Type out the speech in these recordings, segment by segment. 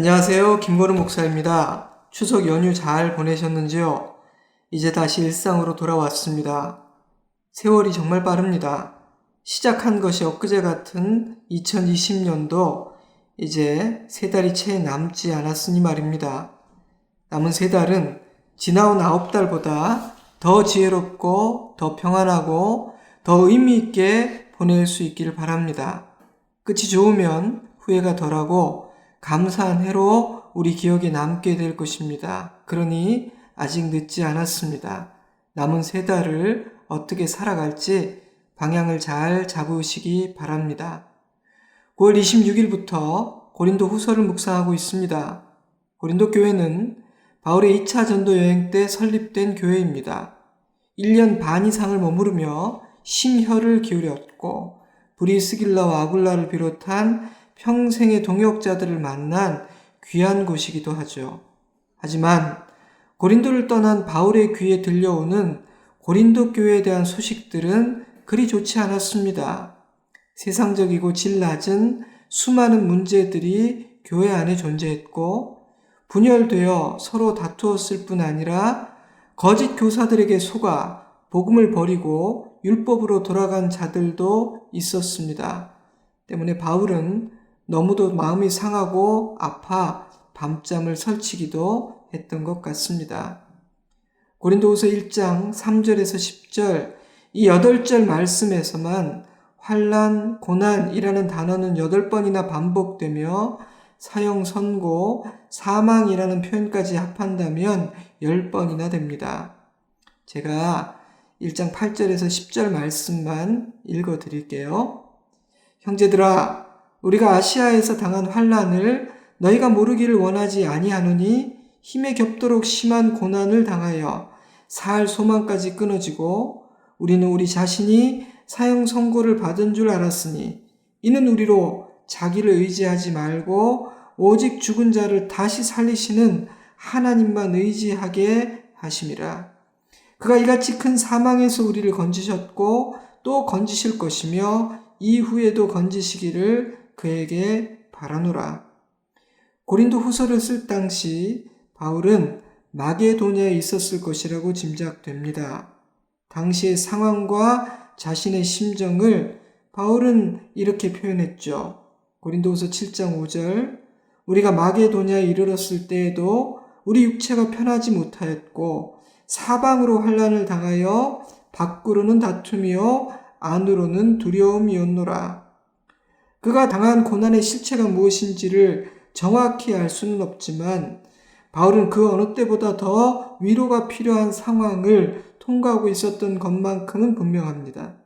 안녕하세요. 김건우 목사입니다. 추석 연휴 잘 보내셨는지요? 이제 다시 일상으로 돌아왔습니다. 세월이 정말 빠릅니다. 시작한 것이 엊그제 같은 2020년도 이제 3달이 채 남지 않았으니 말입니다. 남은 3달은 지나온 9달보다 더 지혜롭고 더 평안하고 더 의미 있게 보낼 수 있기를 바랍니다. 끝이 좋으면 후회가 덜하고 감사한 해로 우리 기억에 남게 될 것입니다. 그러니 아직 늦지 않았습니다. 남은 3달을 어떻게 살아갈지 방향을 잘 잡으시기 바랍니다. 9월 26일부터 고린도 후서를 묵상하고 있습니다. 고린도 교회는 바울의 2차 전도 여행 때 설립된 교회입니다. 1년 반 이상을 머무르며 심혈을 기울였고 브리스길라와 아굴라를 비롯한 평생의 동역자들을 만난 귀한 곳이기도 하죠. 하지만 고린도를 떠난 바울의 귀에 들려오는 고린도 교회에 대한 소식들은 그리 좋지 않았습니다. 세상적이고 질 낮은 수많은 문제들이 교회 안에 존재했고 분열되어 서로 다투었을 뿐 아니라 거짓 교사들에게 속아 복음을 버리고 율법으로 돌아간 자들도 있었습니다. 때문에 바울은 너무도 마음이 상하고 아파 밤잠을 설치기도 했던 것 같습니다. 고린도후서 1장 3절에서 10절 이 8절 말씀에서만 환난, 고난이라는 단어는 8번이나 반복되며 사형 선고, 사망이라는 표현까지 합한다면 10번이나 됩니다. 제가 1장 8절에서 10절 말씀만 읽어드릴게요. 형제들아, 우리가 아시아에서 당한 환난을 너희가 모르기를 원하지 아니하노니 힘에 겹도록 심한 고난을 당하여 살 소망까지 끊어지고 우리는 우리 자신이 사형 선고를 받은 줄 알았으니 이는 우리로 자기를 의지하지 말고 오직 죽은 자를 다시 살리시는 하나님만 의지하게 하심이라. 그가 이같이 큰 사망에서 우리를 건지셨고 또 건지실 것이며 이후에도 건지시기를 그에게 바라노라. 고린도 후서를 쓸 당시 바울은 마게도냐에 있었을 것이라고 짐작됩니다. 당시의 상황과 자신의 심정을 바울은 이렇게 표현했죠. 고린도후서 7장 5절 우리가 마게도냐에 이르렀을 때에도 우리 육체가 편하지 못하였고 사방으로 환난을 당하여 밖으로는 다툼이요 안으로는 두려움이었노라. 그가 당한 고난의 실체가 무엇인지를 정확히 알 수는 없지만 바울은 그 어느 때보다 더 위로가 필요한 상황을 통과하고 있었던 것만큼은 분명합니다.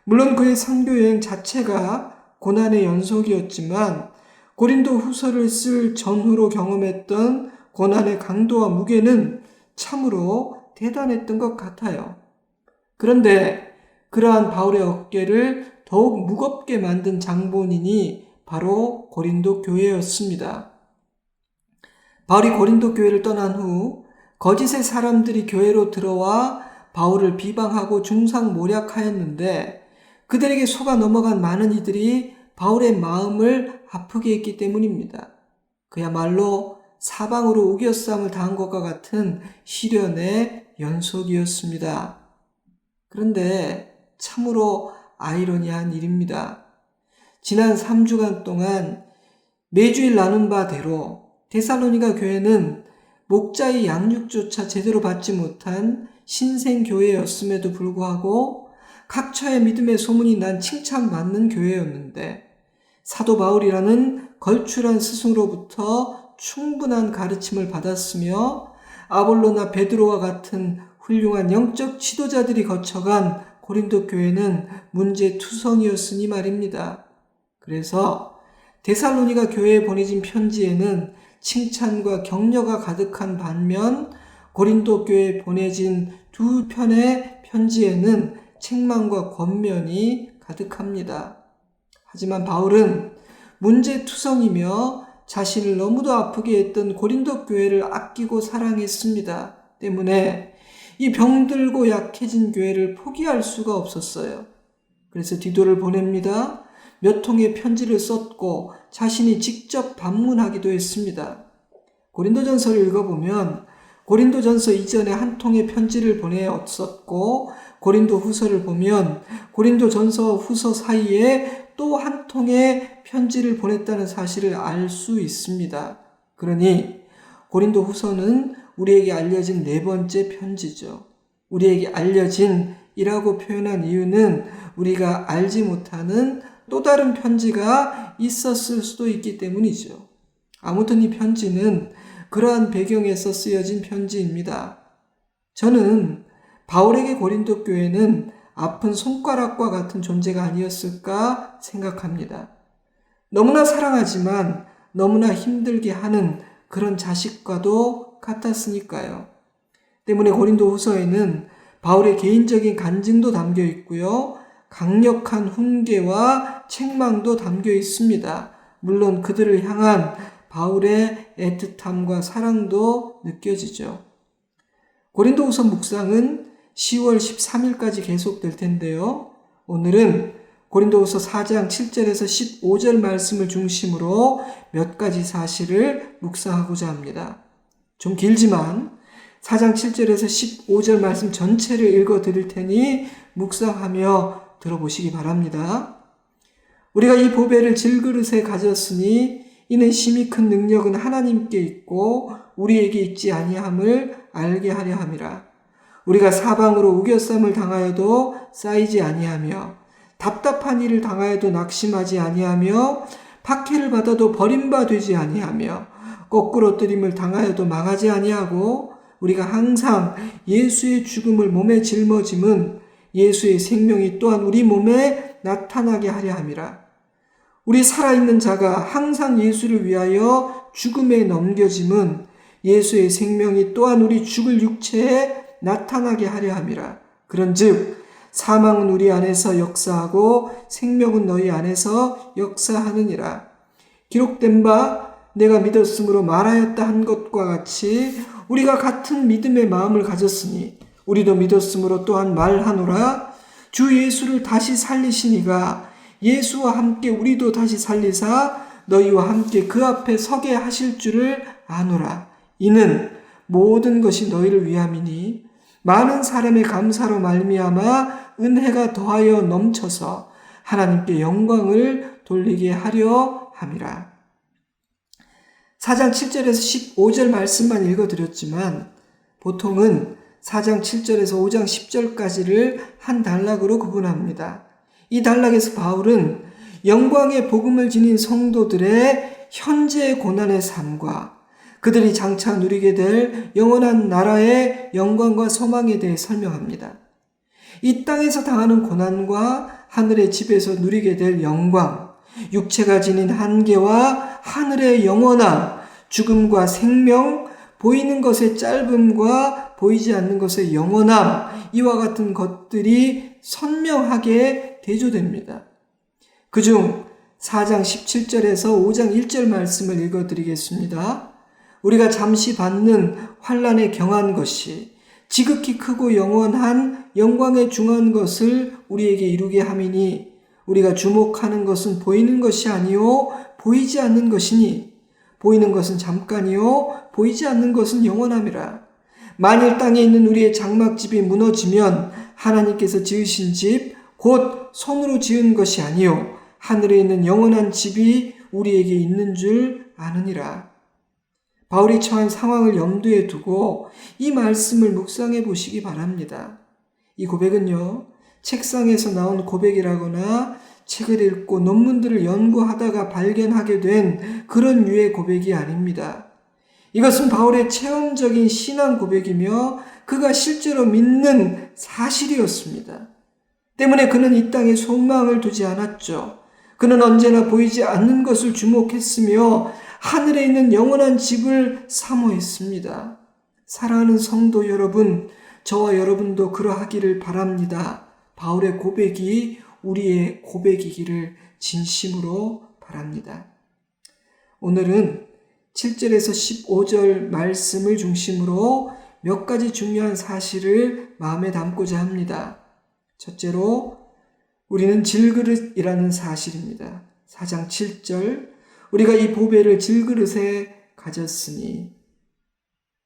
물론 그의 선교 여행 자체가 고난의 연속이었지만 고린도 후서를 쓸 전후로 경험했던 고난의 강도와 무게는 참으로 대단했던 것 같아요. 그런데 그러한 바울의 어깨를 더욱 무겁게 만든 장본인이 바로 고린도 교회였습니다. 바울이 고린도 교회를 떠난 후 거짓의 사람들이 교회로 들어와 바울을 비방하고 중상모략하였는데 그들에게 속아 넘어간 많은 이들이 바울의 마음을 아프게 했기 때문입니다. 그야말로 사방으로 우겨싸움을 당한 것과 같은 시련의 연속이었습니다. 그런데 참으로 아이러니한 일입니다. 지난 3주간 동안 매주일 나눈 바대로 데살로니가 교회는 목자의 양육조차 제대로 받지 못한 신생교회였음에도 불구하고 각처의 믿음의 소문이 난 칭찬받는 교회였는데 사도 바울이라는 걸출한 스승으로부터 충분한 가르침을 받았으며 아볼로나 베드로와 같은 훌륭한 영적 지도자들이 거쳐간 고린도 교회는 문제투성이었으니 말입니다. 그래서 데살로니가 교회에 보내진 편지에는 칭찬과 격려가 가득한 반면 고린도 교회에 보내진 2편의 편지에는 책망과 권면이 가득합니다. 하지만 바울은 문제투성이며 자신을 너무도 아프게 했던 고린도 교회를 아끼고 사랑했습니다. 때문에 이 병들고 약해진 교회를 포기할 수가 없었어요. 그래서 디도를 보냅니다. 몇 통의 편지를 썼고 자신이 직접 방문하기도 했습니다. 고린도전서를 읽어보면 고린도전서 이전에 한 통의 편지를 보내었었고, 고린도후서를 보면 고린도전서 후서 사이에 또 한 통의 편지를 보냈다는 사실을 알 수 있습니다. 그러니 고린도후서는 우리에게 알려진 네 번째 편지죠. 우리에게 알려진 이라고 표현한 이유는 우리가 알지 못하는 또 다른 편지가 있었을 수도 있기 때문이죠. 아무튼 이 편지는 그러한 배경에서 쓰여진 편지입니다. 저는 바울에게 고린도 교회는 아픈 손가락과 같은 존재가 아니었을까 생각합니다. 너무나 사랑하지만 너무나 힘들게 하는 그런 자식과도 같았으니까요. 때문에 고린도 후서에는 바울의 개인적인 간증도 담겨 있고요. 강력한 훈계와 책망도 담겨 있습니다. 물론 그들을 향한 바울의 애틋함과 사랑도 느껴지죠. 고린도후서 묵상은 10월 13일까지 계속될 텐데요. 오늘은 고린도후서 4장 7절에서 15절 말씀을 중심으로 몇 가지 사실을 묵상하고자 합니다. 좀 길지만 4장 7절에서 15절 말씀 전체를 읽어 드릴 테니 묵상하며 들어보시기 바랍니다. 우리가 이 보배를 질그릇에 가졌으니 이는 심히 큰 능력은 하나님께 있고 우리에게 있지 아니함을 알게 하려 함이라. 우리가 사방으로 우겨쌈을 당하여도 쌓이지 아니하며 답답한 일을 당하여도 낙심하지 아니하며 박해를 받아도 버림바 되지 아니하며 거꾸로 뜨림을 당하여도 망하지 아니하고 우리가 항상 예수의 죽음을 몸에 짊어짐은 예수의 생명이 또한 우리 몸에 나타나게 하려 함이라. 우리 살아있는 자가 항상 예수를 위하여 죽음에 넘겨짐은 예수의 생명이 또한 우리 죽을 육체에 나타나게 하려 함이라. 그런즉 사망은 우리 안에서 역사하고 생명은 너희 안에서 역사하느니라. 기록된 바 내가 믿었으므로 말하였다 한 것과 같이 우리가 같은 믿음의 마음을 가졌으니 우리도 믿었으므로 또한 말하노라. 주 예수를 다시 살리시니가 예수와 함께 우리도 다시 살리사 너희와 함께 그 앞에 서게 하실 줄을 아노라. 이는 모든 것이 너희를 위함이니 많은 사람의 감사로 말미암아 은혜가 더하여 넘쳐서 하나님께 영광을 돌리게 하려 함이라. 4장 7절에서 15절 말씀만 읽어드렸지만 보통은 4장 7절에서 5장 10절까지를 한 단락으로 구분합니다. 이 단락에서 바울은 영광의 복음을 지닌 성도들의 현재의 고난의 삶과 그들이 장차 누리게 될 영원한 나라의 영광과 소망에 대해 설명합니다. 이 땅에서 당하는 고난과 하늘의 집에서 누리게 될 영광, 육체가 지닌 한계와 하늘의 영원함, 죽음과 생명, 보이는 것의 짧음과 보이지 않는 것의 영원함, 이와 같은 것들이 선명하게 대조됩니다. 그중 4장 17절에서 5장 1절 말씀을 읽어드리겠습니다. 우리가 잠시 받는 환난에 경한 것이 지극히 크고 영원한 영광에 중한 것을 우리에게 이루게 함이니 우리가 주목하는 것은 보이는 것이 아니요 보이지 않는 것이니 보이는 것은 잠깐이요 보이지 않는 것은 영원함이라. 만일 땅에 있는 우리의 장막집이 무너지면 하나님께서 지으신 집 곧 손으로 지은 것이 아니요 하늘에 있는 영원한 집이 우리에게 있는 줄 아느니라. 바울이 처한 상황을 염두에 두고 이 말씀을 묵상해 보시기 바랍니다. 이 고백은요, 책상에서 나온 고백이라거나 책을 읽고 논문들을 연구하다가 발견하게 된 그런 류의 고백이 아닙니다. 이것은 바울의 체험적인 신앙 고백이며 그가 실제로 믿는 사실이었습니다. 때문에 그는 이 땅에 소망을 두지 않았죠. 그는 언제나 보이지 않는 것을 주목했으며 하늘에 있는 영원한 집을 사모했습니다. 사랑하는 성도 여러분, 저와 여러분도 그러하기를 바랍니다. 바울의 고백이 우리의 고백이기를 진심으로 바랍니다. 오늘은 7절에서 15절 말씀을 중심으로 몇 가지 중요한 사실을 마음에 담고자 합니다. 첫째로 우리는 질그릇이라는 사실입니다. 4장 7절, 우리가 이 보배를 질그릇에 가졌으니.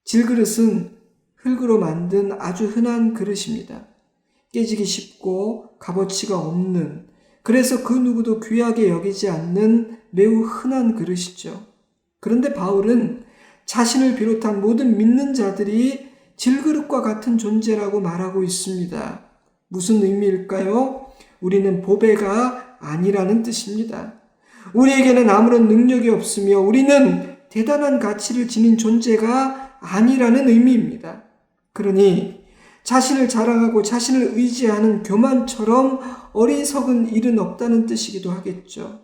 질그릇은 흙으로 만든 아주 흔한 그릇입니다. 깨지기 쉽고 값어치가 없는, 그래서 그 누구도 귀하게 여기지 않는 매우 흔한 그릇이죠. 그런데 바울은 자신을 비롯한 모든 믿는 자들이 질그릇과 같은 존재라고 말하고 있습니다. 무슨 의미일까요? 우리는 보배가 아니라는 뜻입니다. 우리에게는 아무런 능력이 없으며 우리는 대단한 가치를 지닌 존재가 아니라는 의미입니다. 그러니 자신을 자랑하고 자신을 의지하는 교만처럼 어리석은 일은 없다는 뜻이기도 하겠죠.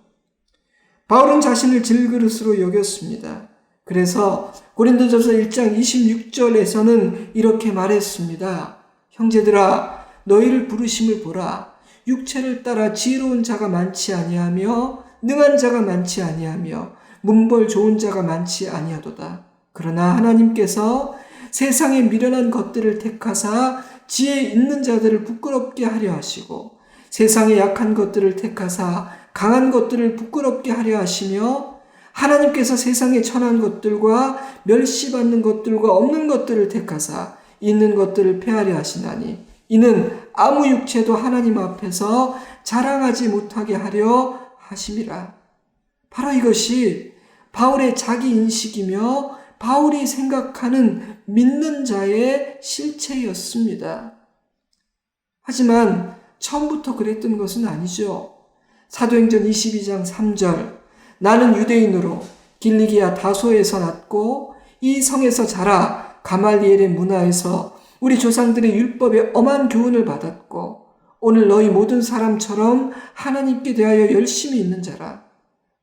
바울은 자신을 질그릇으로 여겼습니다. 그래서 고린도전서 1장 26절에서는 이렇게 말했습니다. 형제들아, 너희를 부르심을 보라. 육체를 따라 지혜로운 자가 많지 아니하며 능한 자가 많지 아니하며 문벌 좋은 자가 많지 아니하도다. 그러나 하나님께서 세상에 미련한 것들을 택하사 지혜 있는 자들을 부끄럽게 하려 하시고 세상에 약한 것들을 택하사 강한 것들을 부끄럽게 하려 하시며 하나님께서 세상에 천한 것들과 멸시받는 것들과 없는 것들을 택하사 있는 것들을 폐하려 하시나니 이는 아무 육체도 하나님 앞에서 자랑하지 못하게 하려 하심이라. 바로 이것이 바울의 자기 인식이며 바울이 생각하는 믿는 자의 실체였습니다. 하지만 처음부터 그랬던 것은 아니죠. 사도행전 22장 3절, 나는 유대인으로 길리기아 다소에서 났고 이 성에서 자라 가말리엘의 문화에서 우리 조상들의 율법에 엄한 교훈을 받았고 오늘 너희 모든 사람처럼 하나님께 대하여 열심히 있는 자라.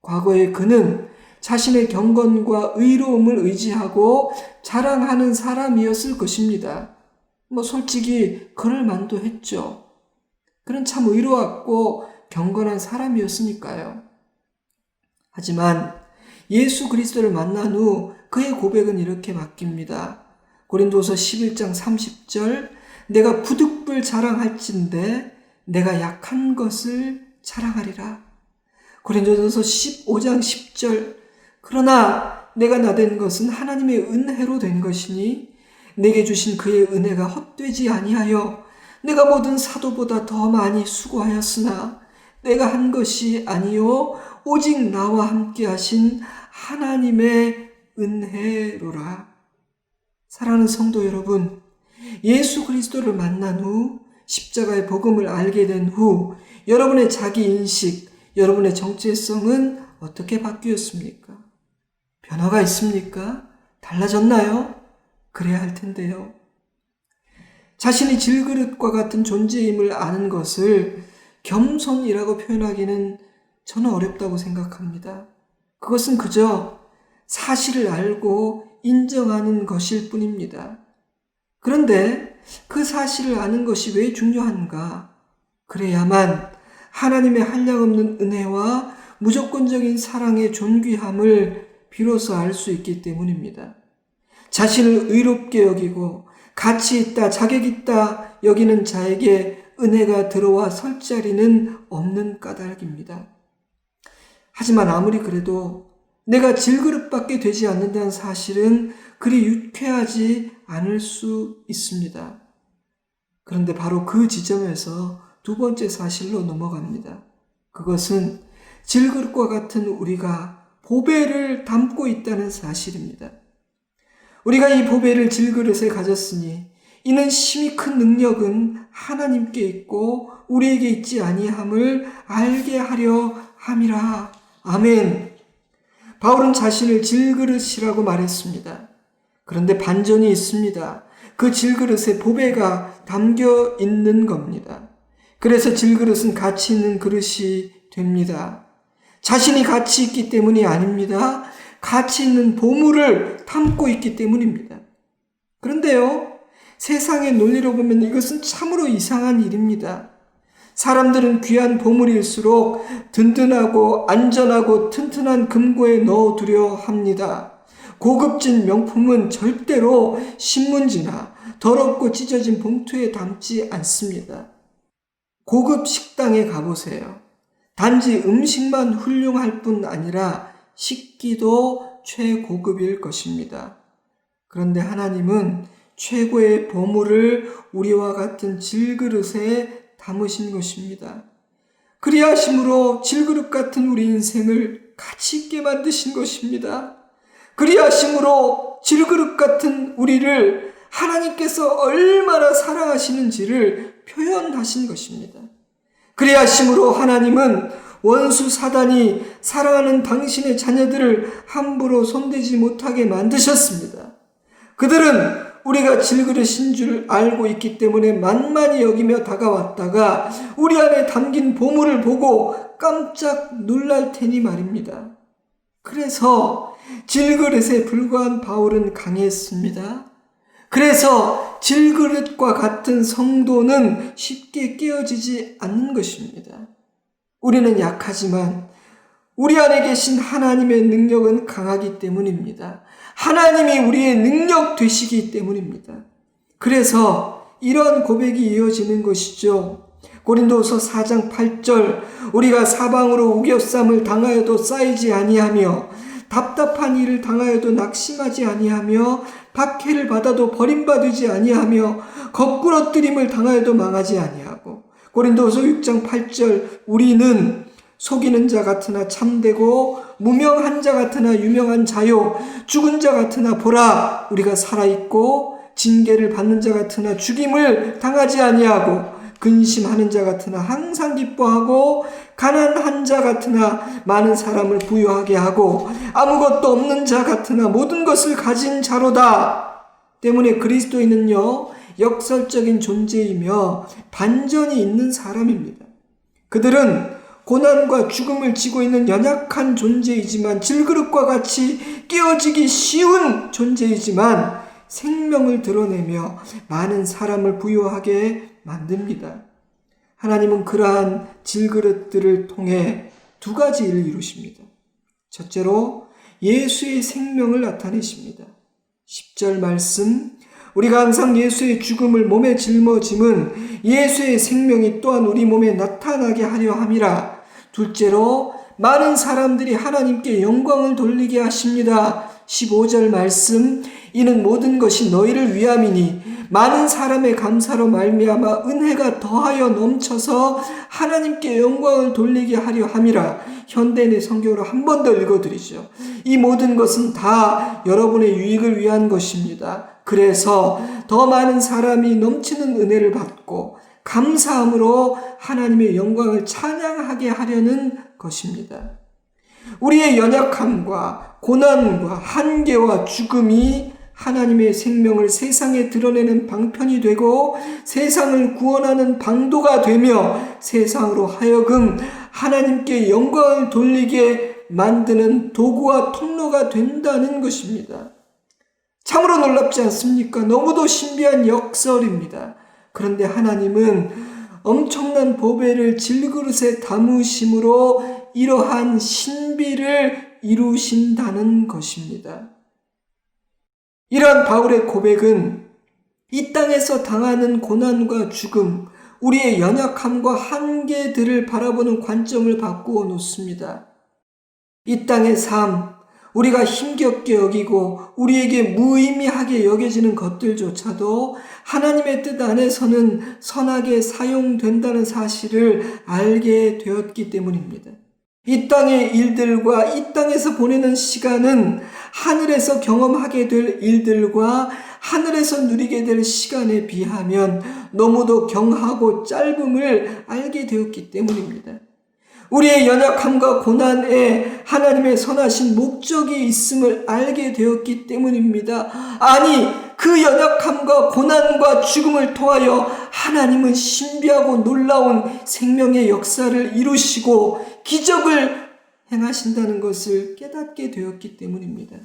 과거에 그는 자신의 경건과 의로움을 의지하고 자랑하는 사람이었을 것입니다. 솔직히 그럴 만도 했죠. 그는 참 의로웠고 경건한 사람이었으니까요. 하지만 예수 그리스도를 만난 후 그의 고백은 이렇게 바뀝니다. 고린도서 11장 30절, 내가 부득불 자랑할진대 내가 약한 것을 자랑하리라. 고린도전서 15장 10절, 그러나 내가 나된 것은 하나님의 은혜로 된 것이니 내게 주신 그의 은혜가 헛되지 아니하여 내가 모든 사도보다 더 많이 수고하였으나 내가 한 것이 아니요 오직 나와 함께 하신 하나님의 은혜로라. 사랑하는 성도 여러분, 예수 그리스도를 만난 후 십자가의 복음을 알게 된 후 여러분의 자기 인식, 여러분의 정체성은 어떻게 바뀌었습니까? 변화가 있습니까? 달라졌나요? 그래야 할 텐데요. 자신이 질그릇과 같은 존재임을 아는 것을 겸손이라고 표현하기는 저는 어렵다고 생각합니다. 그것은 그저 사실을 알고 인정하는 것일 뿐입니다. 그런데 그 사실을 아는 것이 왜 중요한가? 그래야만 하나님의 한량없는 은혜와 무조건적인 사랑의 존귀함을 비로소 알 수 있기 때문입니다. 자신을 의롭게 여기고 가치 있다, 자격 있다 여기는 자에게 은혜가 들어와 설 자리는 없는 까닭입니다. 하지만 아무리 그래도 내가 질그릇밖에 되지 않는다는 사실은 그리 유쾌하지 않을 수 있습니다. 그런데 바로 그 지점에서 두 번째 사실로 넘어갑니다. 그것은 질그릇과 같은 우리가 보배를 담고 있다는 사실입니다. 우리가 이 보배를 질그릇에 가졌으니 이는 심히 큰 능력은 하나님께 있고 우리에게 있지 아니함을 알게 하려 함이라. 아멘. 바울은 자신을 질그릇이라고 말했습니다. 그런데 반전이 있습니다. 그 질그릇에 보배가 담겨 있는 겁니다. 그래서 질그릇은 가치 있는 그릇이 됩니다. 자신이 가치 있기 때문이 아닙니다. 가치 있는 보물을 담고 있기 때문입니다. 그런데요, 세상의 논리로 보면 이것은 참으로 이상한 일입니다. 사람들은 귀한 보물일수록 든든하고 안전하고 튼튼한 금고에 넣어두려 합니다. 고급진 명품은 절대로 신문지나 더럽고 찢어진 봉투에 담지 않습니다. 고급 식당에 가보세요. 단지 음식만 훌륭할 뿐 아니라 식기도 최고급일 것입니다. 그런데 하나님은 최고의 보물을 우리와 같은 질그릇에 담으신 것입니다. 그리하심으로 질그릇 같은 우리 인생을 가치 있게 만드신 것입니다. 그리하심으로 질그릇 같은 우리를 하나님께서 얼마나 사랑하시는지를 표현하신 것입니다. 그리하심으로 하나님은 원수 사단이 사랑하는 당신의 자녀들을 함부로 손대지 못하게 만드셨습니다. 그들은 우리가 질그릇인 줄 알고 있기 때문에 만만히 여기며 다가왔다가 우리 안에 담긴 보물을 보고 깜짝 놀랄 테니 말입니다. 그래서 질그릇에 불과한 바울은 강했습니다. 그래서 질그릇과 같은 성도는 쉽게 깨어지지 않는 것입니다. 우리는 약하지만 우리 안에 계신 하나님의 능력은 강하기 때문입니다. 하나님이 우리의 능력 되시기 때문입니다. 그래서 이런 고백이 이어지는 것이죠. 고린도후서 4장 8절 우리가 사방으로 우겨쌈을 당하여도 쌓이지 아니하며 답답한 일을 당하여도 낙심하지 아니하며 박해를 받아도 버림받지 아니하며 거꾸러뜨림을 당하여도 망하지 아니하고 고린도후서 6장 8절 우리는 속이는 자 같으나 참되고 무명한 자 같으나 유명한 자요 죽은 자 같으나 보라 우리가 살아있고 징계를 받는 자 같으나 죽임을 당하지 아니하고 근심하는 자 같으나 항상 기뻐하고 가난한 자 같으나 많은 사람을 부유하게 하고 아무것도 없는 자 같으나 모든 것을 가진 자로다. 때문에 그리스도인은요 역설적인 존재이며 반전이 있는 사람입니다. 그들은 고난과 죽음을 지고 있는 연약한 존재이지만 질그릇과 같이 깨어지기 쉬운 존재이지만 생명을 드러내며 많은 사람을 부유하게 만듭니다. 하나님은 그러한 질그릇들을 통해 두 가지 일을 이루십니다. 첫째로 예수의 생명을 나타내십니다. 10절 말씀 우리가 항상 예수의 죽음을 몸에 짊어짐은 예수의 생명이 또한 우리 몸에 나타나게 하려 함이라. 둘째로 많은 사람들이 하나님께 영광을 돌리게 하십니다. 15절 말씀 이는 모든 것이 너희를 위함이니 많은 사람의 감사로 말미암아 은혜가 더하여 넘쳐서 하나님께 영광을 돌리게 하려 함이라. 현대인의 성경으로 한 번 더 읽어드리죠. 이 모든 것은 다 여러분의 유익을 위한 것입니다. 그래서 더 많은 사람이 넘치는 은혜를 받고 감사함으로 하나님의 영광을 찬양하게 하려는 것입니다. 우리의 연약함과 고난과 한계와 죽음이 하나님의 생명을 세상에 드러내는 방편이 되고 세상을 구원하는 방도가 되며 세상으로 하여금 하나님께 영광을 돌리게 만드는 도구와 통로가 된다는 것입니다. 참으로 놀랍지 않습니까? 너무도 신비한 역설입니다. 그런데 하나님은 엄청난 보배를 질그릇에 담으심으로 이러한 신비를 이루신다는 것입니다. 이러한 바울의 고백은 이 땅에서 당하는 고난과 죽음, 우리의 연약함과 한계들을 바라보는 관점을 바꾸어 놓습니다. 이 땅의 삶, 우리가 힘겹게 여기고 우리에게 무의미하게 여겨지는 것들조차도 하나님의 뜻 안에서는 선하게 사용된다는 사실을 알게 되었기 때문입니다. 이 땅의 일들과 이 땅에서 보내는 시간은 하늘에서 경험하게 될 일들과 하늘에서 누리게 될 시간에 비하면 너무도 경하고 짧음을 알게 되었기 때문입니다. 우리의 연약함과 고난에 하나님의 선하신 목적이 있음을 알게 되었기 때문입니다. 아니, 그 연약함과 고난과 죽음을 통하여 하나님은 신비하고 놀라운 생명의 역사를 이루시고 기적을 행하신다는 것을 깨닫게 되었기 때문입니다.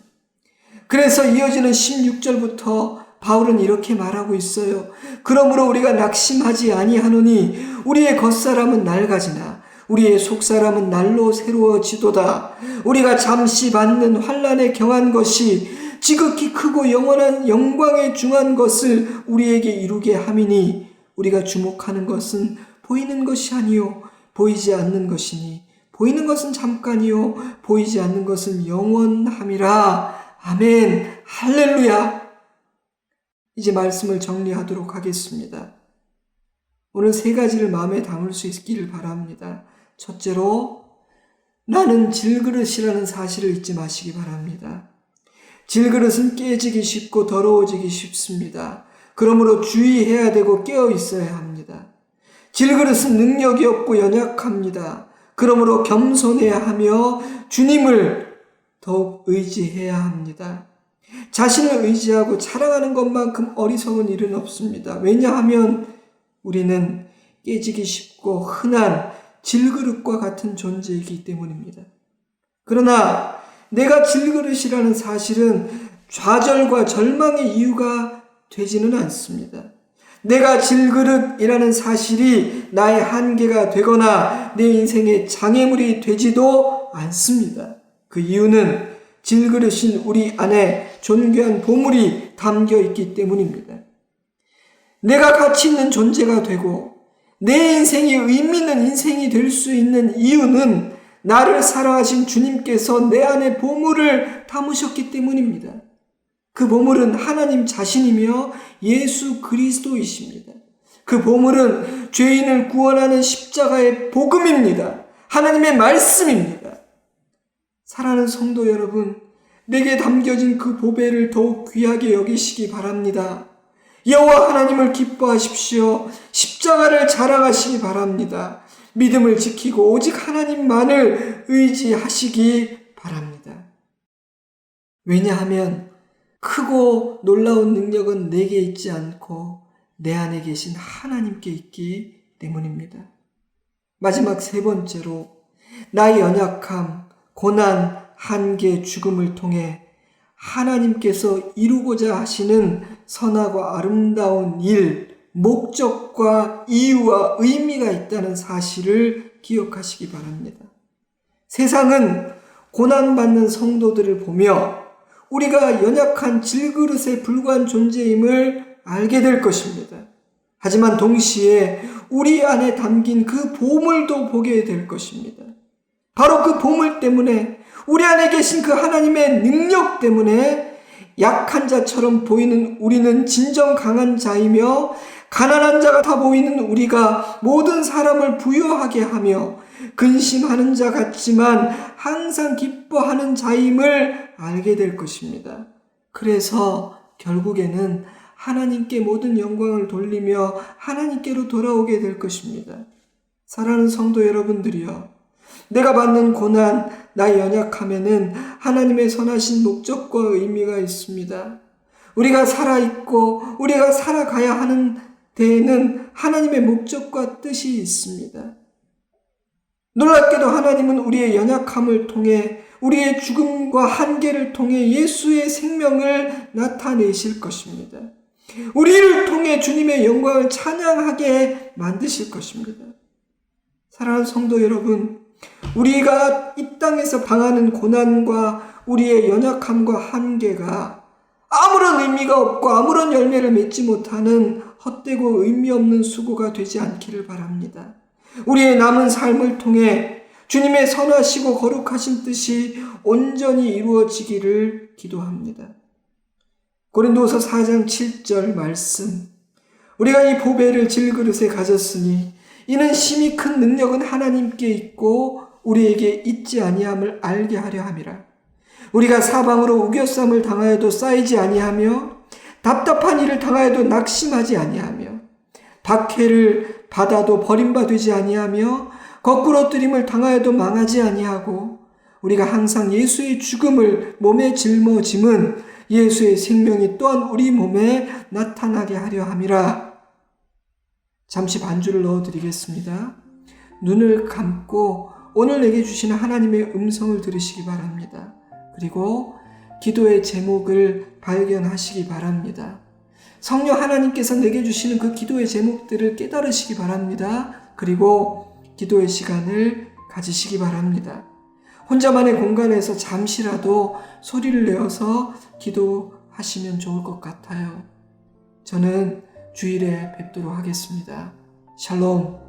그래서 이어지는 16절부터 바울은 이렇게 말하고 있어요. 그러므로 우리가 낙심하지 아니하노니 우리의 겉사람은 낡아지나 우리의 속사람은 날로 새로워지도다. 우리가 잠시 받는 환난에 경한 것이 지극히 크고 영원한 영광에 중한 것을 우리에게 이루게 함이니 우리가 주목하는 것은 보이는 것이 아니요 보이지 않는 것이니 보이는 것은 잠깐이요 보이지 않는 것은 영원함이라. 아멘. 할렐루야. 이제 말씀을 정리하도록 하겠습니다. 오늘 3가지를 마음에 담을 수 있기를 바랍니다. 첫째로, 나는 질그릇이라는 사실을 잊지 마시기 바랍니다. 질그릇은 깨지기 쉽고 더러워지기 쉽습니다. 그러므로 주의해야 되고 깨어 있어야 합니다. 질그릇은 능력이 없고 연약합니다. 그러므로 겸손해야 하며 주님을 더욱 의지해야 합니다. 자신을 의지하고 자랑하는 것만큼 어리석은 일은 없습니다. 왜냐하면 우리는 깨지기 쉽고 흔한 질그릇과 같은 존재이기 때문입니다. 그러나 내가 질그릇이라는 사실은 좌절과 절망의 이유가 되지는 않습니다. 내가 질그릇이라는 사실이 나의 한계가 되거나 내 인생의 장애물이 되지도 않습니다. 그 이유는 질그릇인 우리 안에 존귀한 보물이 담겨 있기 때문입니다. 내가 가치 있는 존재가 되고 내 인생이 의미 있는 인생이 될 수 있는 이유는 나를 사랑하신 주님께서 내 안에 보물을 담으셨기 때문입니다. 그 보물은 하나님 자신이며 예수 그리스도이십니다. 그 보물은 죄인을 구원하는 십자가의 복음입니다. 하나님의 말씀입니다. 사랑하는 성도 여러분, 내게 담겨진 그 보배를 더욱 귀하게 여기시기 바랍니다. 여호와 하나님을 기뻐하십시오. 십자가를 자랑하시기 바랍니다. 믿음을 지키고 오직 하나님만을 의지하시기 바랍니다. 왜냐하면 크고 놀라운 능력은 내게 있지 않고 내 안에 계신 하나님께 있기 때문입니다. 마지막 3번째로, 나의 연약함, 고난, 한계, 죽음을 통해 하나님께서 이루고자 하시는 선하고 아름다운 일, 목적과 이유와 의미가 있다는 사실을 기억하시기 바랍니다. 세상은 고난받는 성도들을 보며 우리가 연약한 질그릇에 불과한 존재임을 알게 될 것입니다. 하지만 동시에 우리 안에 담긴 그 보물도 보게 될 것입니다. 바로 그 보물 때문에, 우리 안에 계신 그 하나님의 능력 때문에 약한 자처럼 보이는 우리는 진정 강한 자이며, 가난한 자 같아 보이는 우리가 모든 사람을 부유하게 하며 근심하는 자 같지만 항상 기뻐하는 자임을 알게 될 것입니다. 그래서 결국에는 하나님께 모든 영광을 돌리며 하나님께로 돌아오게 될 것입니다. 사랑하는 성도 여러분들이여, 내가 받는 고난, 나의 연약함에는 하나님의 선하신 목적과 의미가 있습니다. 우리가 살아있고 우리가 살아가야 하는 데에는 하나님의 목적과 뜻이 있습니다. 놀랍게도 하나님은 우리의 연약함을 통해, 우리의 죽음과 한계를 통해 예수의 생명을 나타내실 것입니다. 우리를 통해 주님의 영광을 찬양하게 만드실 것입니다. 사랑하는 성도 여러분, 우리가 이 땅에서 당하는 고난과 우리의 연약함과 한계가 아무런 의미가 없고 아무런 열매를 맺지 못하는 헛되고 의미 없는 수고가 되지 않기를 바랍니다. 우리의 남은 삶을 통해 주님의 선하시고 거룩하신 뜻이 온전히 이루어지기를 기도합니다. 고린도서 4장 7절 말씀, 우리가 이 보배를 질그릇에 가졌으니 이는 심히 큰 능력은 하나님께 있고 우리에게 있지 아니함을 알게 하려 함이라. 우리가 사방으로 우겨쌈을 당하여도 쌓이지 아니하며 답답한 일을 당하여도 낙심하지 아니하며 박해를 받아도 버림받지 아니하며 거꾸로 뜨림을 당하여도 망하지 아니하고 우리가 항상 예수의 죽음을 몸에 짊어짐은 예수의 생명이 또한 우리 몸에 나타나게 하려 함이라. 잠시 반주를 넣어드리겠습니다. 눈을 감고 오늘 내게 주시는 하나님의 음성을 들으시기 바랍니다. 그리고 기도의 제목을 발견하시기 바랍니다. 성령 하나님께서 내게 주시는 그 기도의 제목들을 깨달으시기 바랍니다. 그리고 기도의 시간을 가지시기 바랍니다. 혼자만의 공간에서 잠시라도 소리를 내어서 기도하시면 좋을 것 같아요. 저는 주일에 뵙도록 하겠습니다. 샬롬.